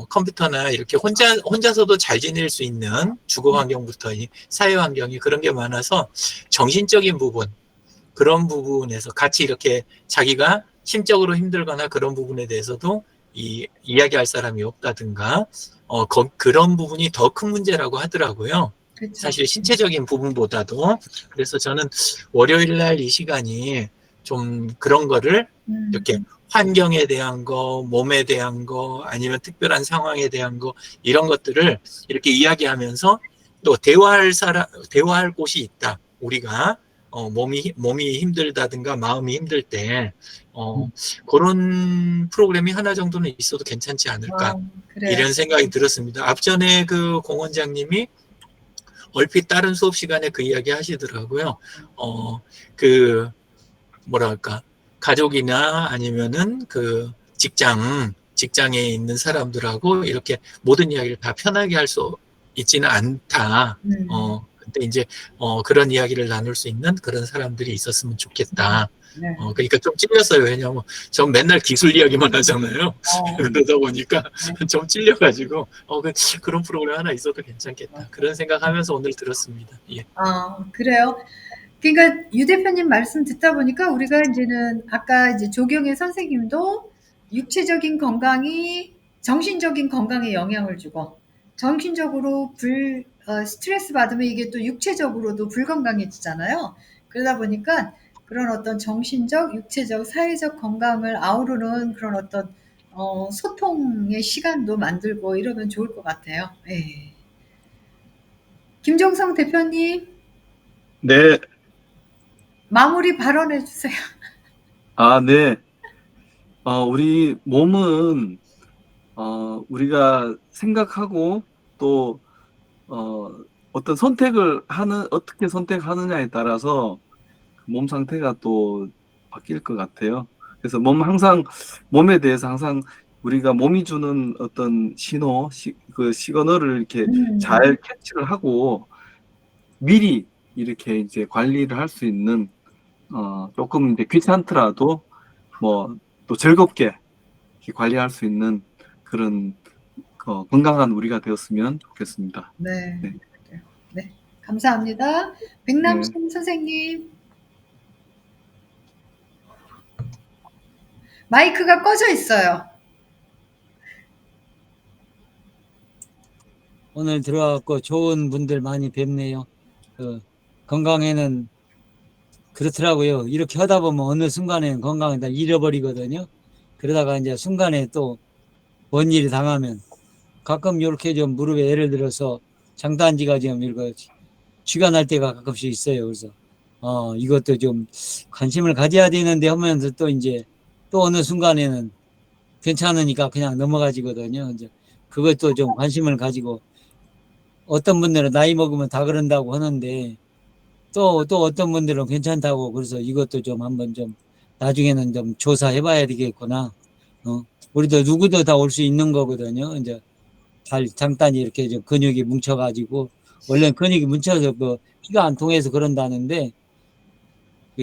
컴퓨터나 이렇게 혼자서도 잘 지낼 수 있는 주거 환경부터 사회 환경이 그런 게 많아서 정신적인 부분, 그런 부분에서 같이 이렇게 자기가 심적으로 힘들거나 그런 부분에 대해서도 이야기할 사람이 없다든가, 그런 부분이 더 큰 문제라고 하더라고요. 그렇죠. 사실 신체적인 부분보다도. 그래서 저는 월요일 날 이 시간이 좀 그런 거를 이렇게 환경에 대한 거, 몸에 대한 거, 아니면 특별한 상황에 대한 거, 이런 것들을 이렇게 이야기하면서 또 대화할 곳이 있다. 우리가, 몸이 힘들다든가 마음이 힘들 때, 그런 프로그램이 하나 정도는 있어도 괜찮지 않을까. 그래요. 이런 생각이 들었습니다. 앞전에 그 공원장님이 얼핏 다른 수업 시간에 그 이야기 하시더라고요. 그, 뭐랄까, 가족이나 아니면은 그 직장에 있는 사람들하고 이렇게 모든 이야기를 다 편하게 할 수 있지는 않다. 근데 이제, 그런 이야기를 나눌 수 있는 그런 사람들이 있었으면 좋겠다. 네. 그러니까 좀 찔렸어요. 왜냐하면 전 맨날 기술 이야기만 하잖아요. 그러다 보니까 좀 찔려가지고, 그런 프로그램 하나 있어도 괜찮겠다. 그런 생각하면서 오늘 들었습니다. 예. 그래요. 그러니까 유 대표님 말씀 듣다 보니까 우리가 이제는 아까 이제 조경혜 선생님도 육체적인 건강이 정신적인 건강에 영향을 주고 정신적으로 스트레스 받으면 이게 또 육체적으로도 불건강해지잖아요. 그러다 보니까 그런 어떤 정신적, 육체적, 사회적 건강을 아우르는 그런 어떤 소통의 시간도 만들고 이러면 좋을 것 같아요. 예. 김종성 대표님 네. 마무리 발언해 주세요. 네. 우리 몸은 우리가 생각하고 또 어떤 어떻게 선택하느냐에 따라서 몸 상태가 또 바뀔 것 같아요. 그래서 몸에 대해서 항상 우리가 몸이 주는 어떤 그 시그널을 이렇게 잘 캐치를 하고 미리 이렇게 이제 관리를 할 수 있는 조금 이제 귀찮더라도 뭐 또 즐겁게 이렇게 관리할 수 있는 그런 건강한 우리가 되었으면 좋겠습니다. 네. 네. 네. 감사합니다. 네. 백남신 선생님. 마이크가 꺼져 있어요. 오늘 들어왔고 좋은 분들 많이 뵙네요. 건강에는 그렇더라고요. 이렇게 하다 보면 어느 순간에 건강을 다 잃어버리거든요. 그러다가 이제 순간에 또 뭔 일이 당하면 가끔 이렇게 좀 무릎에 예를 들어서 장단지가 좀 이거 쥐가 날 때가 가끔씩 있어요. 그래서 이것도 좀 관심을 가져야 되는데 하면서 또 이제 또 어느 순간에는 괜찮으니까 그냥 넘어가지거든요. 이제 그것도 좀 관심을 가지고 어떤 분들은 나이 먹으면 다 그런다고 하는데 또 어떤 분들은 괜찮다고 그래서 이것도 좀 한번 좀 나중에는 좀 조사해 봐야 되겠구나. 우리도 누구도 다 올 수 있는 거거든요. 이제 장단이 이렇게 좀 근육이 뭉쳐가지고 원래 근육이 뭉쳐서 뭐 피가 안 통해서 그런다는데 그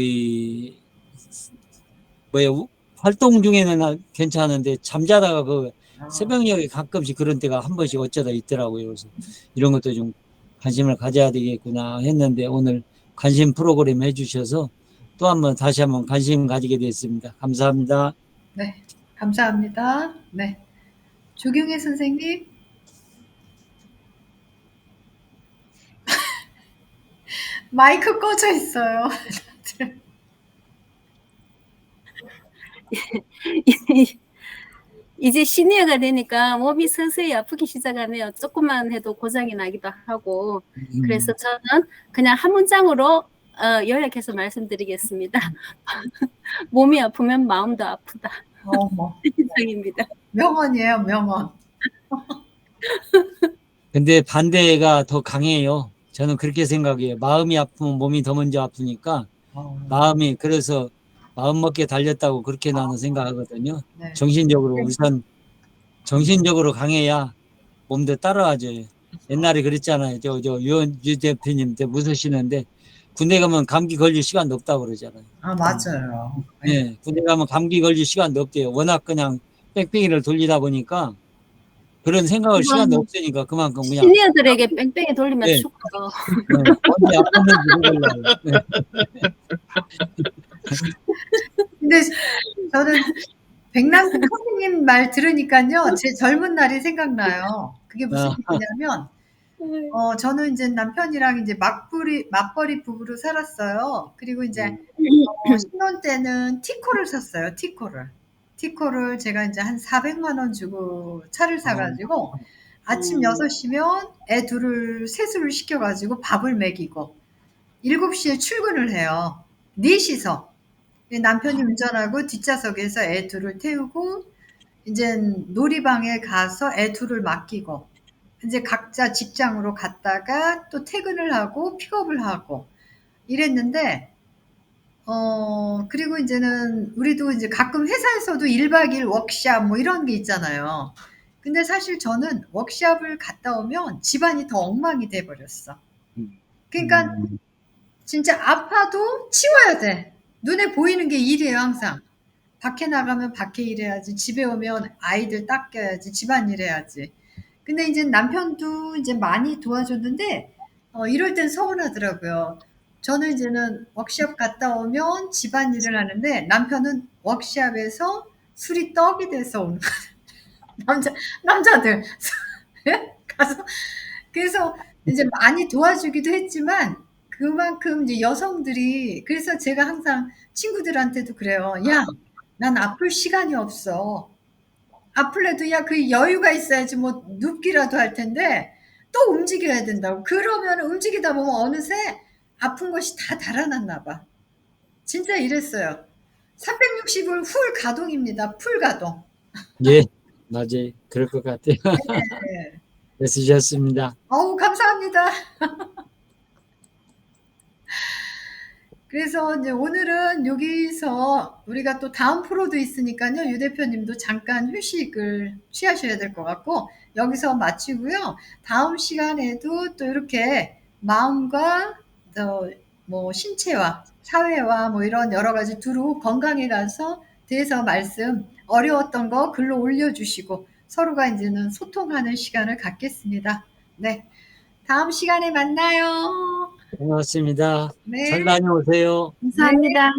뭐야 활동 중에는 괜찮은데 잠자다가 그 새벽녘에 가끔씩 그런 때가 한 번씩 어쩌다 있더라고요. 그래서 이런 것도 좀 관심을 가져야 되겠구나 했는데 오늘 관심 프로그램 해주셔서 또 한번 다시 한번 관심 가지게 됐습니다. 감사합니다. 네, 감사합니다. 네, 조경혜 선생님. 마이크 꺼져 있어요. 이제 시니어가 되니까 몸이 서서히 아프기 시작하네요. 조금만 해도 고장이 나기도 하고. 그래서 저는 그냥 한 문장으로 요약해서 말씀드리겠습니다. 몸이 아프면 마음도 아프다. 이상입니다. 명언이에요, 명언. 근데 반대가 더 강해요. 저는 그렇게 생각해요. 마음이 아프면 몸이 더 먼저 아프니까 마음이 그래서 마음 먹게 달렸다고 그렇게 나는 생각하거든요. 네. 정신적으로 우선 정신적으로 강해야 몸도 따라와줘요. 옛날에 그랬잖아요. 유 대표님 때 웃으시는데 군대 가면 감기 걸릴 시간도 없다고 그러잖아요. 맞아요. 네, 군대 가면 감기 걸릴 시간도 없대요. 워낙 그냥 뺑뺑이를 돌리다 보니까 그런 생각을 시간도 없으니까 그만큼 그냥 시니어들에게 뺑뺑이 돌리면 네. 죽어요. 언제 아팠는지 몰라요. 근데 저는 백남준 선생님 말 들으니까요, 제 젊은 날이 생각나요. 그게 무슨 얘기냐면, 저는 이제 남편이랑 이제 맞벌이 부부로 살았어요. 그리고 이제 신혼 때는 티코를 샀어요. 티코를 제가 이제 한 400만 원 주고 차를 사가지고 아침 6시면 애 세수를 시켜가지고 밥을 먹이고 7시에 출근을 해요. 넷이서. 남편이 운전하고 뒷좌석에서 애 둘을 태우고 이제 놀이방에 가서 애 둘을 맡기고 이제 각자 직장으로 갔다가 또 퇴근을 하고 픽업을 하고 이랬는데 그리고 이제는 우리도 이제 가끔 회사에서도 1박 2일 워크샵 뭐 이런 게 있잖아요. 근데 사실 저는 워크샵을 갔다 오면 집안이 더 엉망이 돼 버렸어. 그러니까 진짜 아파도 치워야 돼. 눈에 보이는 게 일이에요, 항상. 밖에 나가면 밖에 일해야지. 집에 오면 아이들 닦여야지. 집안일 해야지. 근데 이제 남편도 이제 많이 도와줬는데, 이럴 땐 서운하더라고요. 저는 이제는 워크샵 갔다 오면 집안일을 하는데, 남편은 워크샵에서 술이 떡이 돼서 오는 거예요. 남자들. 가서. 그래서 이제 많이 도와주기도 했지만, 그만큼 이제 여성들이, 그래서 제가 항상 친구들한테도 그래요. 야, 난 아플 시간이 없어. 아플래도 야, 그 여유가 있어야지 뭐 눕기라도 할 텐데 또 움직여야 된다고. 그러면 움직이다 보면 어느새 아픈 것이 다 달아났나 봐. 진짜 이랬어요. 360을 풀 가동입니다. 풀 가동. 예, 맞아요. 그럴 것 같아요. 네. 애쓰셨습니다. 감사합니다. 그래서 이제 오늘은 여기서 우리가 또 다음 프로도 있으니까요. 유 대표님도 잠깐 휴식을 취하셔야 될 것 같고 여기서 마치고요. 다음 시간에도 또 이렇게 마음과 뭐 신체와 사회와 뭐 이런 여러 가지 두루 건강에 가서 대해서 말씀 어려웠던 거 글로 올려주시고 서로가 이제는 소통하는 시간을 갖겠습니다. 네, 다음 시간에 만나요. 고맙습니다. 네. 잘 다녀오세요. 감사합니다.